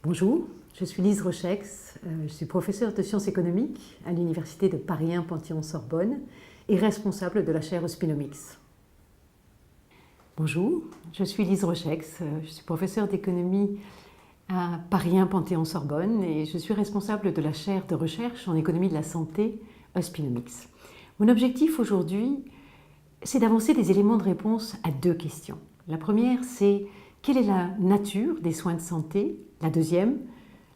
Bonjour, je suis Lise Rochex, je suis professeure de sciences économiques à l'Université de Paris 1 Panthéon-Sorbonne et responsable de la chaire Ospinomics. Bonjour, je suis Lise Rochex, je suis professeure d'économie à Paris 1 Panthéon-Sorbonne et je suis responsable de la chaire de recherche en économie de la santé Ospinomics. Mon objectif aujourd'hui, c'est d'avancer des éléments de réponse à deux questions. La première, c'est quelle est la nature des soins de santé? La deuxième,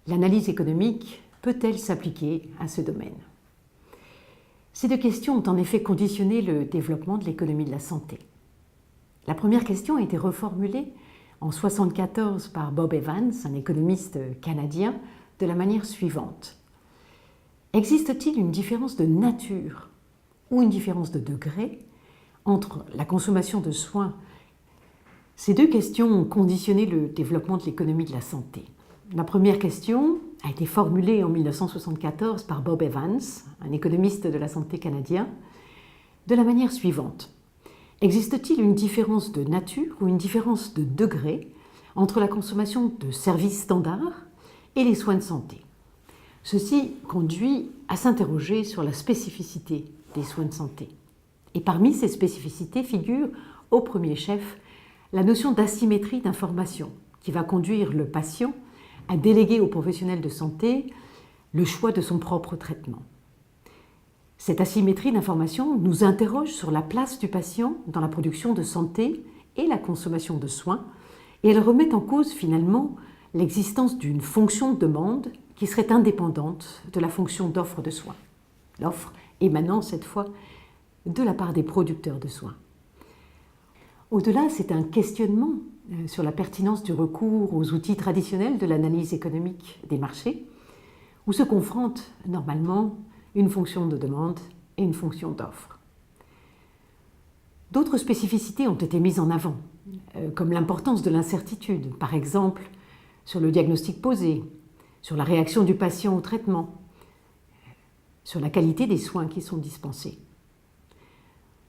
l'analyse économique peut-elle s'appliquer à ce domaine? Ces deux questions ont en effet conditionné le développement de l'économie de la santé. La première question a été reformulée en 1974 par Bob Evans, un économiste canadien, de la manière suivante. Existe-t-il une différence de nature ou une différence de degré entre la consommation de soins? Ces deux questions ont conditionné le développement de l'économie de la santé. La première question a été formulée en 1974 par Bob Evans, un économiste de la santé canadien, de la manière suivante. Existe-t-il une différence de nature ou une différence de degré entre la consommation de services standards et les soins de santé? Ceci conduit à s'interroger sur la spécificité des soins de santé. Et parmi ces spécificités figure, au premier chef, la notion d'asymétrie d'information qui va conduire le patient à déléguer aux professionnels de santé le choix de son propre traitement. Cette asymétrie d'information nous interroge sur la place du patient dans la production de santé et la consommation de soins, et elle remet en cause finalement l'existence d'une fonction de demande qui serait indépendante de la fonction d'offre de soins. L'offre émanant cette fois de la part des producteurs de soins. Au-delà, c'est un questionnement sur la pertinence du recours aux outils traditionnels de l'analyse économique des marchés, où se confrontent normalement une fonction de demande et une fonction d'offre. D'autres spécificités ont été mises en avant, comme l'importance de l'incertitude, par exemple sur le diagnostic posé, sur la réaction du patient au traitement, sur la qualité des soins qui sont dispensés.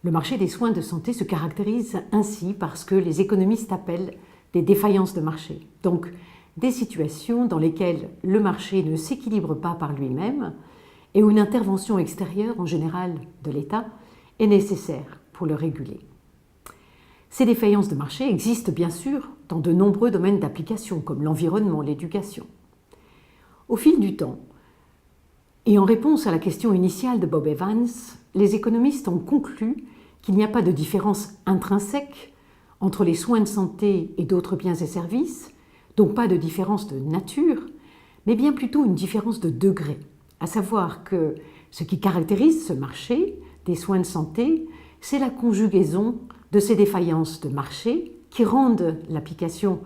Le marché des soins de santé se caractérise ainsi par ce que les économistes appellent des défaillances de marché, donc des situations dans lesquelles le marché ne s'équilibre pas par lui-même et où une intervention extérieure, en général de l'État, est nécessaire pour le réguler. Ces défaillances de marché existent bien sûr dans de nombreux domaines d'application, comme l'environnement, l'éducation. Au fil du temps, et en réponse à la question initiale de Bob Evans, les économistes ont conclu qu'il n'y a pas de différence intrinsèque entre les soins de santé et d'autres biens et services, donc pas de différence de nature, mais bien plutôt une différence de degré, à savoir que ce qui caractérise ce marché des soins de santé, c'est la conjugaison de ces défaillances de marché qui rendent l'application.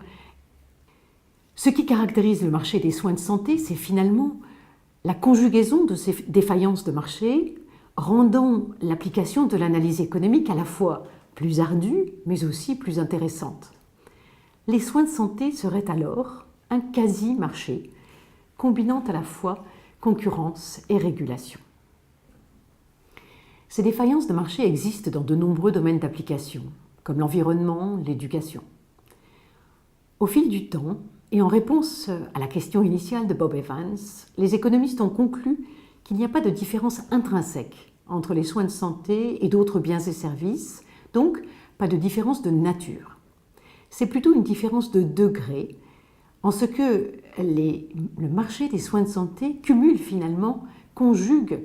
Ce qui caractérise le marché des soins de santé, c'est finalement la conjugaison de ces défaillances de marché, rendant l'application de l'analyse économique à la fois plus ardue, mais aussi plus intéressante. Les soins de santé seraient alors un quasi-marché, combinant à la fois concurrence et régulation. Ces défaillances de marché existent dans de nombreux domaines d'application, comme l'environnement, l'éducation. Au fil du temps, et en réponse à la question initiale de Bob Evans, les économistes ont conclu qu'il n'y a pas de différence intrinsèque entre les soins de santé et d'autres biens et services, donc pas de différence de nature. C'est plutôt une différence de degré, en ce que le marché des soins de santé cumule finalement, conjugue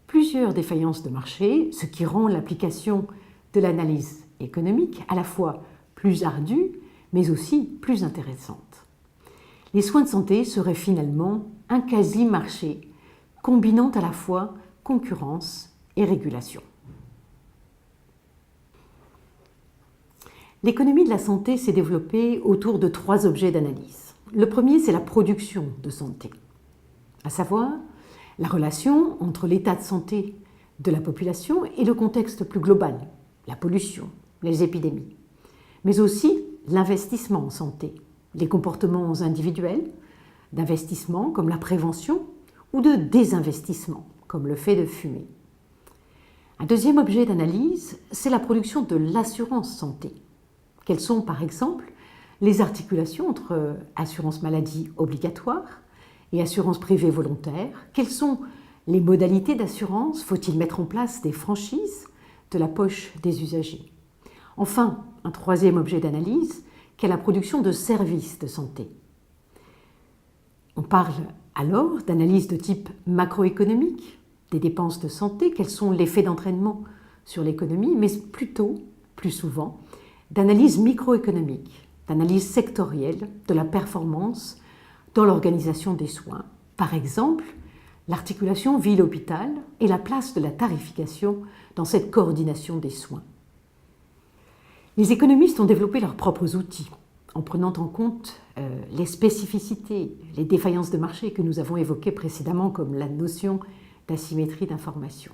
plusieurs défaillances de marché, ce qui rend l'application de l'analyse économique à la fois plus ardue, mais aussi plus intéressante. Les soins de santé seraient finalement un quasi-marché, combinant à la fois concurrence et régulation. L'économie de la santé s'est développée autour de trois objets d'analyse. Le premier, c'est la production de santé, à savoir la relation entre l'état de santé de la population et le contexte plus global, la pollution, les épidémies, mais aussi l'investissement en santé, les comportements individuels d'investissement comme la prévention ou de désinvestissement comme le fait de fumer. Un deuxième objet d'analyse, c'est la production de l'assurance santé. Quels sont par exemple les articulations entre assurance maladie obligatoire et assurance privée volontaire. Quelles sont les modalités d'assurance? Faut-il mettre en place des franchises de la poche des usagers? Enfin, un troisième objet d'analyse, qu'est la production de services de santé. On parle alors d'analyse de type macroéconomique des dépenses de santé, quels sont les effets d'entraînement sur l'économie, mais plutôt, plus souvent, d'analyse microéconomique, d'analyse sectorielle de la performance dans l'organisation des soins. Par exemple, l'articulation ville-hôpital et la place de la tarification dans cette coordination des soins. Les économistes ont développé leurs propres outils en prenant en compte les spécificités, les défaillances de marché que nous avons évoquées précédemment, comme la notion d'asymétrie d'information.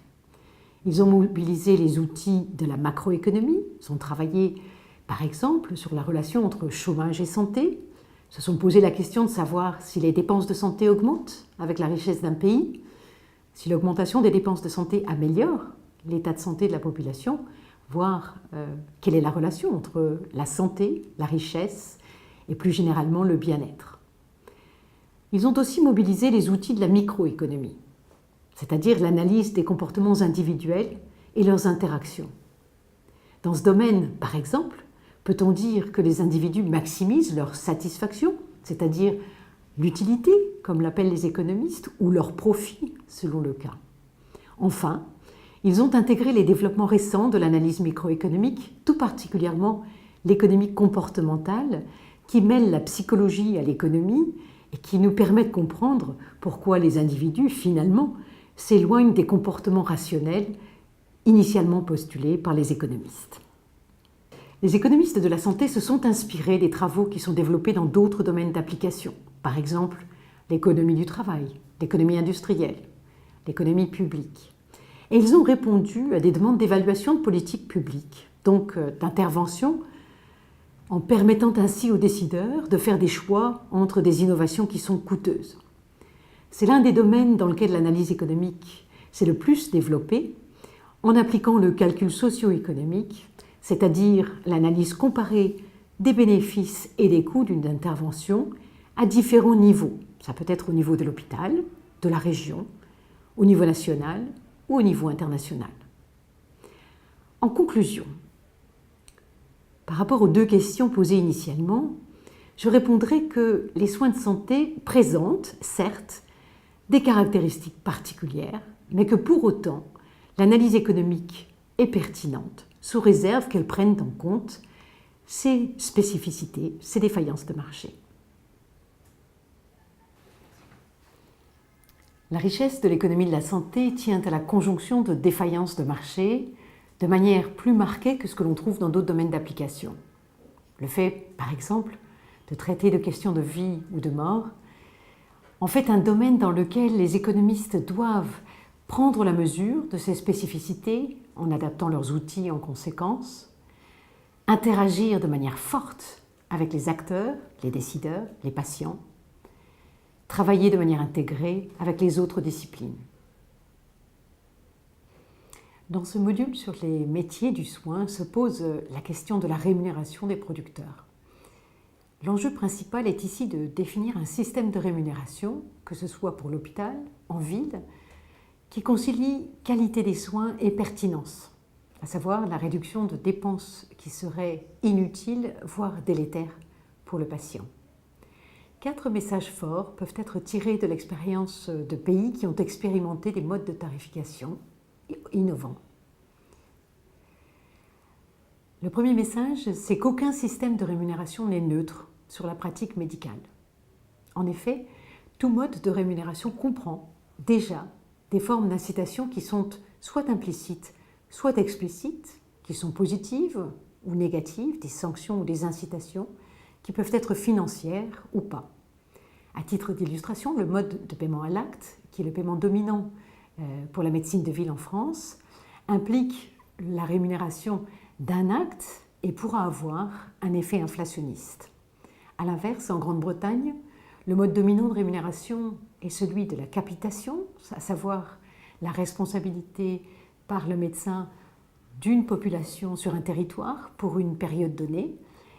Ils ont mobilisé les outils de la macroéconomie, ils ont travaillé par exemple sur la relation entre chômage et santé, se sont posé la question de savoir si les dépenses de santé augmentent avec la richesse d'un pays, si l'augmentation des dépenses de santé améliore l'état de santé de la population, voir quelle est la relation entre la santé, la richesse et plus généralement le bien-être. Ils ont aussi mobilisé les outils de la microéconomie, c'est-à-dire l'analyse des comportements individuels et leurs interactions. Dans ce domaine, par exemple, peut-on dire que les individus maximisent leur satisfaction, c'est-à-dire l'utilité, comme l'appellent les économistes, ou leur profit, selon le cas. Enfin, ils ont intégré les développements récents de l'analyse microéconomique, tout particulièrement l'économie comportementale, qui mêle la psychologie à l'économie et qui nous permet de comprendre pourquoi les individus, finalement, s'éloignent des comportements rationnels initialement postulés par les économistes. Les économistes de la santé se sont inspirés des travaux qui sont développés dans d'autres domaines d'application, par exemple l'économie du travail, l'économie industrielle, l'économie publique. Et ils ont répondu à des demandes d'évaluation de politique publique, donc d'intervention, en permettant ainsi aux décideurs de faire des choix entre des innovations qui sont coûteuses. C'est l'un des domaines dans lequel l'analyse économique s'est le plus développée, en appliquant le calcul socio-économique, c'est-à-dire l'analyse comparée des bénéfices et des coûts d'une intervention à différents niveaux. Ça peut être au niveau de l'hôpital, de la région, au niveau national ou au niveau international. En conclusion, par rapport aux deux questions posées initialement, je répondrai que les soins de santé présentent, certes, des caractéristiques particulières, mais que pour autant, l'analyse économique est pertinente, sous réserve qu'elle prenne en compte ses spécificités, ses défaillances de marché. La richesse de l'économie de la santé tient à la conjonction de défaillances de marché de manière plus marquée que ce que l'on trouve dans d'autres domaines d'application. Le fait, par exemple, de traiter de questions de vie ou de mort en fait un domaine dans lequel les économistes doivent prendre la mesure de ces spécificités en adaptant leurs outils en conséquence, interagir de manière forte avec les acteurs, les décideurs, les patients, travailler de manière intégrée avec les autres disciplines. Dans ce module sur les métiers du soin se pose la question de la rémunération des producteurs. L'enjeu principal est ici de définir un système de rémunération, que ce soit pour l'hôpital, en ville, qui concilie qualité des soins et pertinence, à savoir la réduction de dépenses qui seraient inutiles, voire délétères pour le patient. 4 messages forts peuvent être tirés de l'expérience de pays qui ont expérimenté des modes de tarification innovants. Le premier message, c'est qu'aucun système de rémunération n'est neutre sur la pratique médicale. En effet, tout mode de rémunération comprend déjà des formes d'incitation qui sont soit implicites, soit explicites, qui sont positives ou négatives, des sanctions ou des incitations, qui peuvent être financières ou pas. À titre d'illustration, le mode de paiement à l'acte, qui est le paiement dominant pour la médecine de ville en France, implique la rémunération d'un acte et pourra avoir un effet inflationniste. A l'inverse, en Grande-Bretagne, le mode dominant de rémunération est celui de la capitation, à savoir la responsabilité par le médecin d'une population sur un territoire pour une période donnée,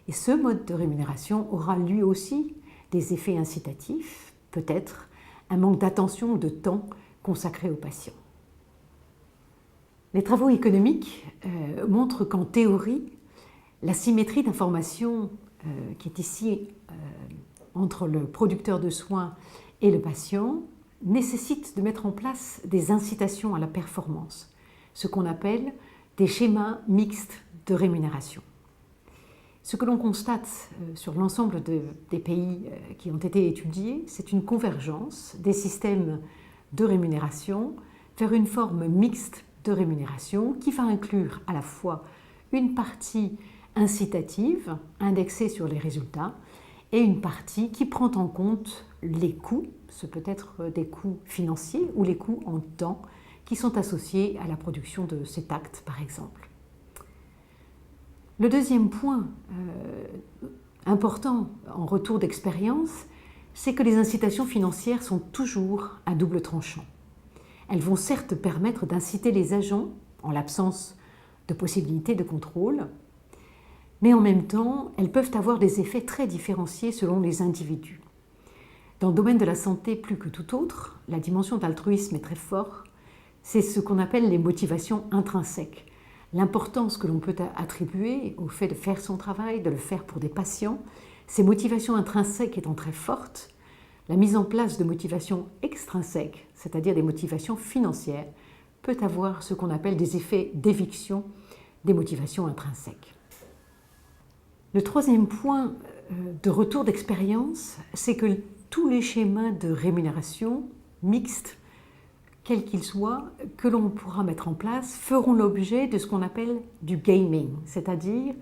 Et ce mode de rémunération aura lui aussi des effets incitatifs, peut-être un manque d'attention ou de temps consacré aux patients. Les travaux économiques montrent qu'en théorie, la symétrie d'information qui est ici entre le producteur de soins et le patient nécessite de mettre en place des incitations à la performance, ce qu'on appelle des schémas mixtes de rémunération. Ce que l'on constate sur l'ensemble des pays qui ont été étudiés, c'est une convergence des systèmes de rémunération vers une forme mixte de rémunération qui va inclure à la fois une partie incitative indexée sur les résultats et une partie qui prend en compte les coûts, ce peut être des coûts financiers ou les coûts en temps qui sont associés à la production de cet acte par exemple. Le deuxième point important en retour d'expérience, c'est que les incitations financières sont toujours à double tranchant. Elles vont certes permettre d'inciter les agents, en l'absence de possibilité de contrôle, mais en même temps, elles peuvent avoir des effets très différenciés selon les individus. Dans le domaine de la santé, plus que tout autre, la dimension d'altruisme est très forte. C'est ce qu'on appelle les motivations intrinsèques. L'importance que l'on peut attribuer au fait de faire son travail, de le faire pour des patients, ces motivations intrinsèques étant très fortes, la mise en place de motivations extrinsèques, c'est-à-dire des motivations financières, peut avoir ce qu'on appelle des effets d'éviction des motivations intrinsèques. Le troisième point de retour d'expérience, c'est que tous les schémas de rémunération mixtes, quels qu'ils soient, que l'on pourra mettre en place, feront l'objet de ce qu'on appelle du gaming, c'est-à-dire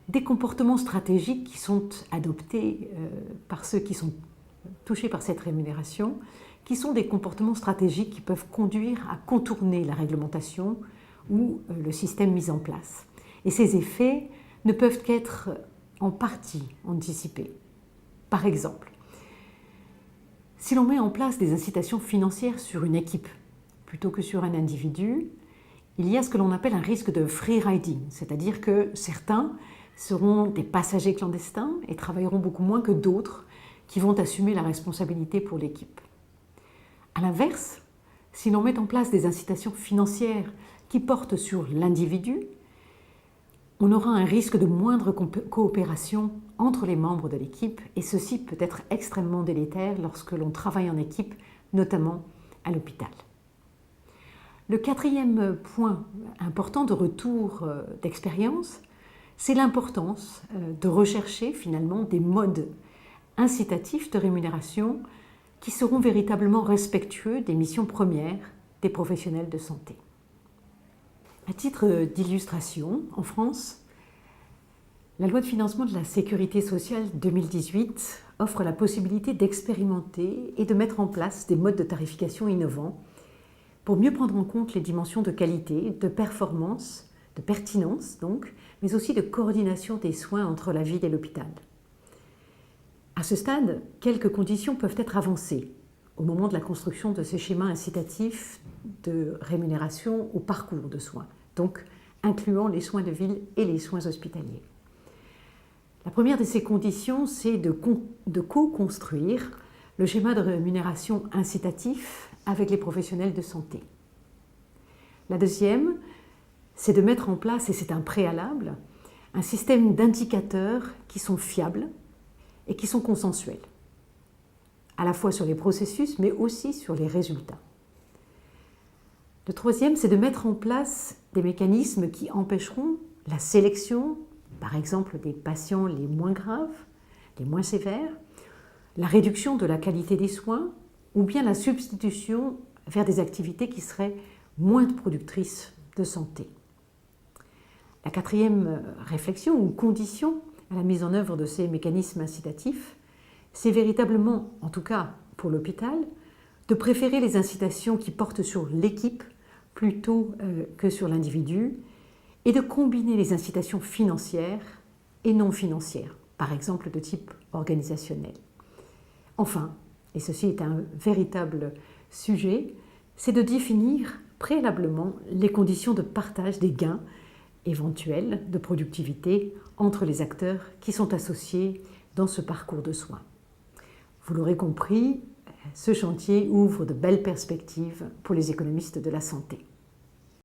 des comportements stratégiques qui sont adoptés par ceux qui sont touchés par cette rémunération, qui sont des comportements stratégiques qui peuvent conduire à contourner la réglementation ou le système mis en place. Et ces effets ne peuvent qu'être en partie anticipés. Par exemple, si l'on met en place des incitations financières sur une équipe plutôt que sur un individu, il y a ce que l'on appelle un risque de free riding, c'est-à-dire que certains seront des passagers clandestins et travailleront beaucoup moins que d'autres qui vont assumer la responsabilité pour l'équipe. A l'inverse, si l'on met en place des incitations financières qui portent sur l'individu, on aura un risque de moindre coopération entre les membres de l'équipe et ceci peut être extrêmement délétère lorsque l'on travaille en équipe, notamment à l'hôpital. Le quatrième point important de retour d'expérience, c'est l'importance de rechercher finalement des modes incitatifs de rémunération qui seront véritablement respectueux des missions premières des professionnels de santé. À titre d'illustration, en France, la loi de financement de la sécurité sociale 2018 offre la possibilité d'expérimenter et de mettre en place des modes de tarification innovants pour mieux prendre en compte les dimensions de qualité, de performance, de pertinence donc, mais aussi de coordination des soins entre la ville et l'hôpital. À ce stade, quelques conditions peuvent être avancées au moment de la construction de ces schémas incitatifs de rémunération au parcours de soins, donc incluant les soins de ville et les soins hospitaliers. La première de ces conditions, c'est de co-construire le schéma de rémunération incitatif avec les professionnels de santé. La deuxième, c'est de mettre en place, et c'est un préalable, un système d'indicateurs qui sont fiables et qui sont consensuels, à la fois sur les processus, mais aussi sur les résultats. Le troisième, c'est de mettre en place des mécanismes qui empêcheront la sélection, par exemple des patients les moins graves, les moins sévères, la réduction de la qualité des soins ou bien la substitution vers des activités qui seraient moins productrices de santé. La quatrième réflexion ou condition à la mise en œuvre de ces mécanismes incitatifs, c'est véritablement, en tout cas pour l'hôpital, de préférer les incitations qui portent sur l'équipe plutôt que sur l'individu et de combiner les incitations financières et non financières, par exemple de type organisationnel. Enfin, et ceci est un véritable sujet, c'est de définir préalablement les conditions de partage des gains éventuelle de productivité entre les acteurs qui sont associés dans ce parcours de soins. Vous l'aurez compris, ce chantier ouvre de belles perspectives pour les économistes de la santé.